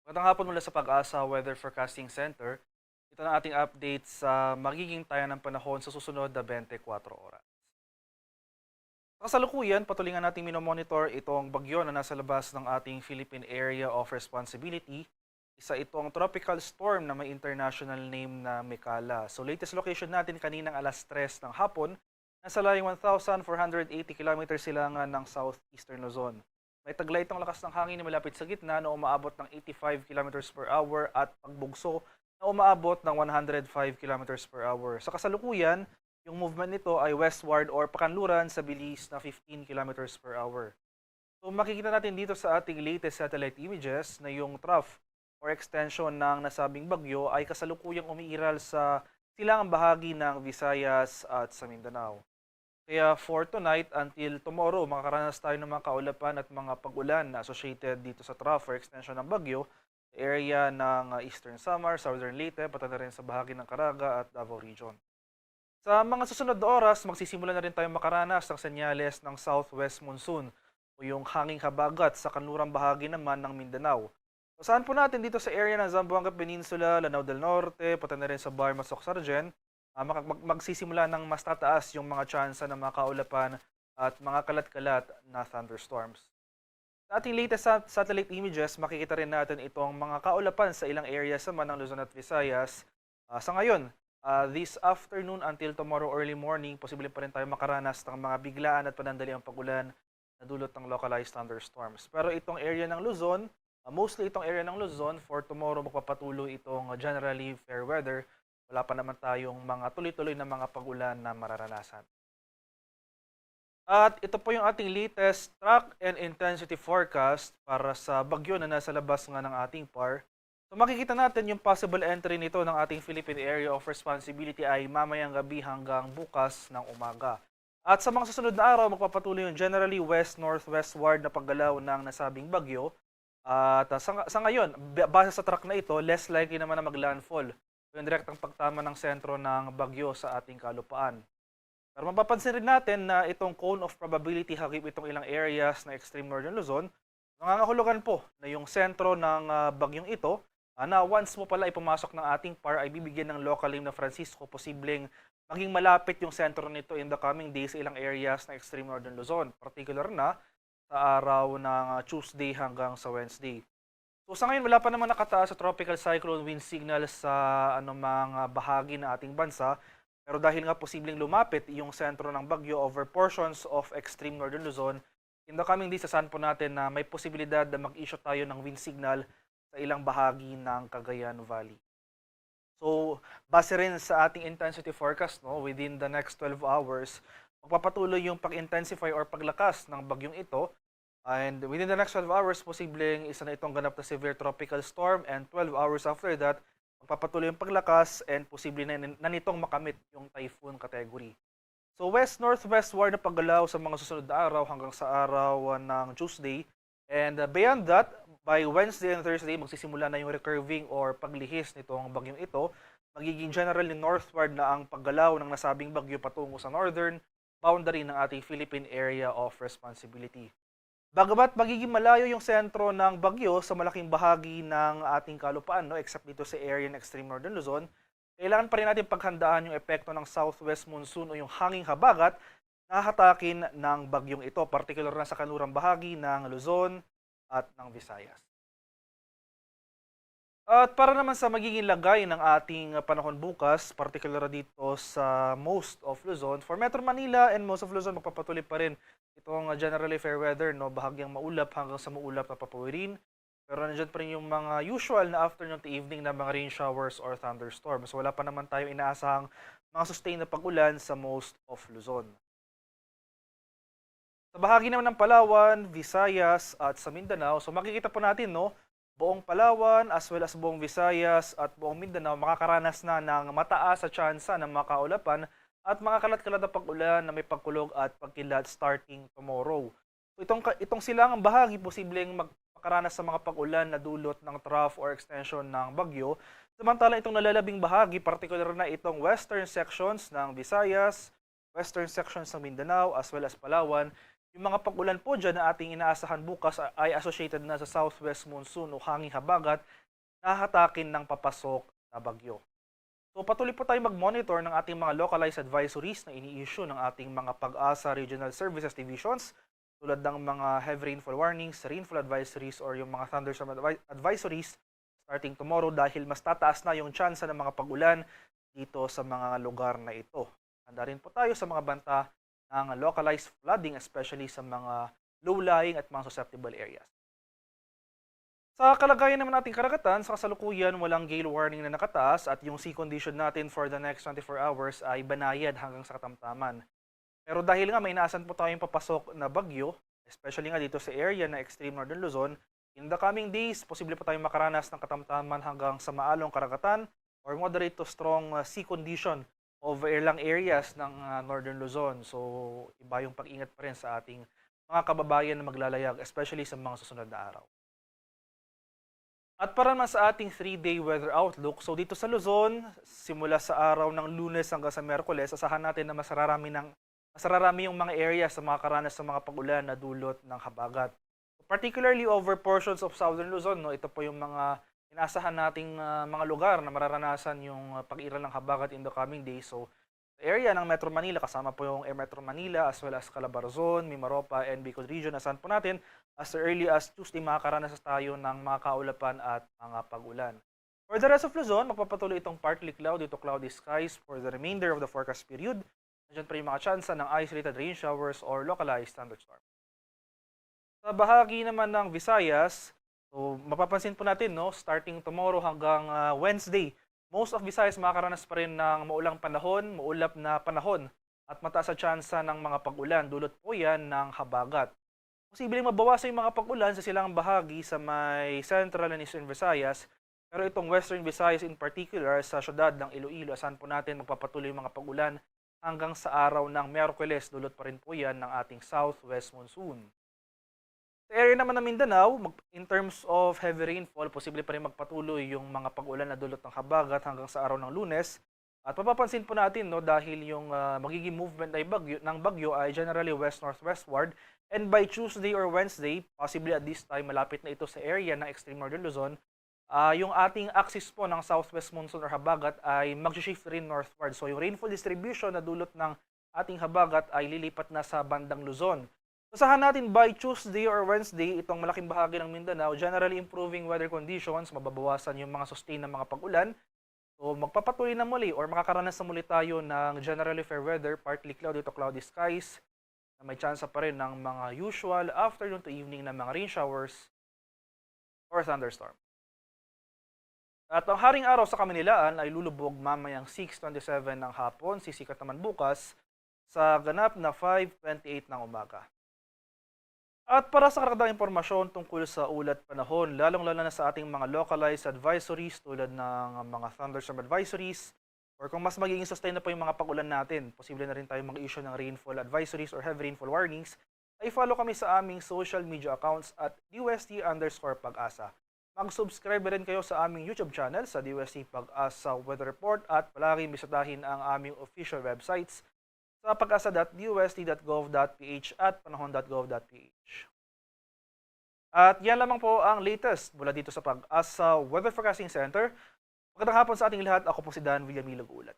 Magandang hapon mula sa Pag-asa Weather Forecasting Center. Ito na ating update sa magiging tayo ng panahon sa susunod na 24 oras. Sa kasalukuyan, patuloy nga natin minomonitor itong bagyo na nasa labas ng ating Philippine Area of Responsibility. Isa itong tropical storm na may international name na Mekala. So latest location natin kaninang alas 3 ng hapon, nasa layong 1,480 kilometers silangan ng southeastern Luzon. May taglay itong lakas ng hangin na malapit sa gitna na umaabot ng 85 kilometers per hour at pagbugso na umaabot ng 105 kilometers per hour. Sa kasalukuyan, yung movement nito ay westward or pakanluran sa bilis na 15 kilometers per hour. So makikita natin dito sa ating latest satellite images na yung trough or extension ng nasabing bagyo ay kasalukuyang umiiral sa silangang bahagi ng Visayas at sa Mindanao. Kaya for tonight until tomorrow, makakaranas tayo ng mga kaulapan at mga pag-ulan na associated dito sa trough or extension ng bagyo, sa area ng Eastern Samar, Southern Leyte, pati na rin sa bahagi ng Caraga at Davao Region. Sa mga susunod na oras, magsisimula na rin tayong makaranas ng senyales ng southwest monsoon o yung hanging habagat sa kanlurang bahagi naman ng Mindanao. Saan po natin dito sa area ng Zamboanga Peninsula, Lanao del Norte, pati na rin sa Barmasok Sargen, magsisimula ng mas tataas yung mga tsansa ng mga kaulapan at mga kalat-kalat na thunderstorms. Sa ating latest satellite images, makikita rin natin itong mga kaulapan sa ilang areas naman ng Luzon at Visayas. Sa ngayon, this afternoon until tomorrow early morning, posible pa rin tayo makaranas ng mga biglaan at panandaliang pag-ulan na dulot ng localized thunderstorms. Pero itong area ng Luzon, mostly itong area ng Luzon, for tomorrow magpapatuloy itong generally fair weather. Wala pa naman tayong mga tuloy-tuloy na mga pag-ulan na mararanasan. At ito po yung ating latest track and intensity forecast para sa bagyo na nasa labas nga ng ating PAR. So makikita natin yung possible entry nito ng ating Philippine Area of Responsibility ay mamayang gabi hanggang bukas ng umaga. At sa mga susunod na araw, magpapatuloy yung generally west-northwestward na paggalaw ng nasabing bagyo. At sa ngayon, base sa track na ito, less likely naman na maglandfall yung direktang pagtama ng sentro ng bagyo sa ating kalupaan. Pero mapapansin rin natin na itong cone of probability hagip itong ilang areas na extreme northern Luzon, nangangahulugan po na yung sentro ng bagyong ito, na once mo pala ipumasok ng ating PAR ay bibigyan ng local name na Francisco, posibleng maging malapit yung sentro nito in the coming days sa ilang areas na extreme northern Luzon, particular na sa araw ng Tuesday hanggang sa Wednesday. So sa ngayon, wala pa naman nakataas sa tropical cyclone wind signal sa anumang bahagi ng ating bansa. Pero dahil nga posibleng lumapit yung sentro ng bagyo over portions of extreme northern Luzon, in the coming days, sasaan po natin na may posibilidad na mag-issue tayo ng wind signal sa ilang bahagi ng Cagayan Valley. So, base rin sa ating intensity forecast, no, within the next 12 hours, magpapatuloy yung pag-intensify or paglakas ng bagyong ito. And within the next 12 hours, posibleng isa na itong ganap na severe tropical storm, and 12 hours after that, magpapatuloy yung paglakas and posible na nitong makamit yung typhoon category. So west-northwestward na paggalaw sa mga susunod na araw hanggang sa araw ng Tuesday. And beyond that, by Wednesday and Thursday, magsisimula na yung recurving or paglihis nitong bagyong ito. Magiging generally northward na ang paggalaw ng nasabing bagyo patungo sa northern boundary ng ating Philippine Area of Responsibility. Bagamat magiging malayo yung sentro ng bagyo sa malaking bahagi ng ating kalupaan, no, except dito sa area ng extreme northern Luzon, kailangan pa rin natin paghandaan yung epekto ng southwest monsoon o yung hanging habagat na hatakin ng bagyong ito, particular na sa kanlurang bahagi ng Luzon at ng Visayas. At para naman sa magiging lagay ng ating panahon bukas, particular dito sa most of Luzon, for Metro Manila and most of Luzon, magpapatuloy pa rin itong generally fair weather, no, bahagyang maulap hanggang sa maulap na papawirin. Pero nandiyan pa rin yung mga usual na afternoon to evening na mga rain showers or thunderstorms. So wala pa naman tayo inaasahang mga sustained na pag-ulan sa most of Luzon. Sa bahagi naman ng Palawan, Visayas at sa Mindanao, so makikita po natin, no, buong Palawan as well as buong Visayas at buong Mindanao makakaranas na ng mataas sa tsansa ng mga kaulapan at mga kalat-kalat na pag-ulan na may pagkulog at pagkilat starting tomorrow. So itong silangang bahagi posibleng makaranas sa mga pag-ulan na dulot ng trough or extension ng bagyo. Samantala itong nalalabing bahagi, particular na itong western sections ng Visayas, western sections ng Mindanao as well as Palawan, Yung mga pag-ulan po dyan na ating inaasahan bukas ay associated na sa southwest monsoon o hanging habagat na hatakin ng papasok na bagyo. So patuloy po tayong mag-monitor ng ating mga localized advisories na ini-issue ng ating mga Pag-asa Regional Services Divisions tulad ng mga heavy rainfall warnings, rainfall advisories, or yung mga thunderstorm advisories starting tomorrow dahil mas tataas na yung tsansa ng mga pag-ulan dito sa mga lugar na ito. Handa rin po tayo sa mga banta ng localized flooding especially sa mga low-lying at mga susceptible areas. Sa kalagayan naman nating karagatan, sa kasalukuyan walang gale warning na nakataas at yung sea condition natin for the next 24 hours ay banayad hanggang sa katamtaman. Pero dahil nga may inaasahan po tayong papasok na bagyo, especially nga dito sa area na extreme northern Luzon, in the coming days, posible pa tayong makaranas ng katamtaman hanggang sa maalong karagatan or moderate to strong sea condition over ilang areas ng northern Luzon. So, iba yung pag-ingat pa rin sa ating mga kababayan na maglalayag, especially sa mga susunod na araw. At para naman sa ating 3-day weather outlook, so dito sa Luzon, simula sa araw ng Lunes hanggang sa Miyerkules, asahan natin na masararami yung mga area sa mga karanas sa mga pag-ulan na dulot ng habagat. Particularly over portions of southern Luzon, no, ito po yung mga inaasahan nating mga lugar na mararanasan yung pag-iral ng habagat in the coming days. So, sa area ng Metro Manila, kasama po yung Metro Manila as well as Calabarzon, Mimaropa, and Bicol Region, asahan po natin as early as Tuesday makakaranas tayo ng mga kaulapan at mga pag-ulan. For the rest of Luzon, magpapatuloy itong partly cloudy to cloudy skies for the remainder of the forecast period. Nandiyan pa yung mga tsansa ng isolated rain showers or localized thunderstorms. Sa bahagi naman ng Visayas, so mapapansin po natin, no, starting tomorrow hanggang Wednesday, most of Visayas makakaranas pa rin ng maulang panahon, maulap na panahon at mataas sa tsansa ng mga pag-ulan. Dulot po yan ng habagat. Posibleng mabawasan yung mga pag-ulan sa silang bahagi sa may Central and Eastern Visayas, pero itong Western Visayas in particular sa syudad ng Iloilo, asahan po natin magpapatuloy yung mga pag-ulan hanggang sa araw ng Miyerkules. Dulot pa rin po yan ng ating southwest monsoon. Sa area naman ng Mindanao, in terms of heavy rainfall, posible pa rin magpatuloy yung mga pag-ulan na dulot ng habagat hanggang sa araw ng Lunes. At mapapansin po natin, no, dahil yung magiging movement ng bagyo ay generally west-northwestward, and by Tuesday or Wednesday, possibly at this time, malapit na ito sa area ng extreme northern Luzon, yung ating axis po ng southwest monsoon or habagat ay mag-shift rin northward. So yung rainfall distribution na dulot ng ating habagat ay lilipat na sa bandang Luzon. Usahan natin by Tuesday or Wednesday, itong malaking bahagi ng Mindanao, generally improving weather conditions, mababawasan yung mga sustain na mga pag-ulan. So magpapatuloy na muli or makakaranas na muli tayo ng generally fair weather, partly cloudy to cloudy skies, na may tsansa pa rin ng mga usual afternoon to evening na mga rain showers or thunderstorm. At ang haring araw sa Kaminilaan ay lulubog mamayang 6:27 ng hapon, sisikat naman bukas sa ganap na 5:28 ng umaga. At para sa karagdagang impormasyon tungkol sa ulat panahon, lalong-lalo na sa ating mga localized advisories tulad ng mga thunderstorm advisories, or kung mas magiging sustain na po yung mga pag-ulan natin, posible na rin tayo mag-issue ng rainfall advisories or heavy rainfall warnings, ay follow kami sa aming social media accounts at DUST_Pag-asa. Mag-subscribe rin kayo sa aming YouTube channel sa DUST Pag-asa Weather Report at palagi bisitahin ang aming official websites sa pag-asa.dust.gov.ph at panahon.gov.ph. At yan lamang po ang latest mula dito sa Pag-asa Weather Forecasting Center. Magandang hapon sa ating lahat. Ako po si Dan Villamilo Gulat.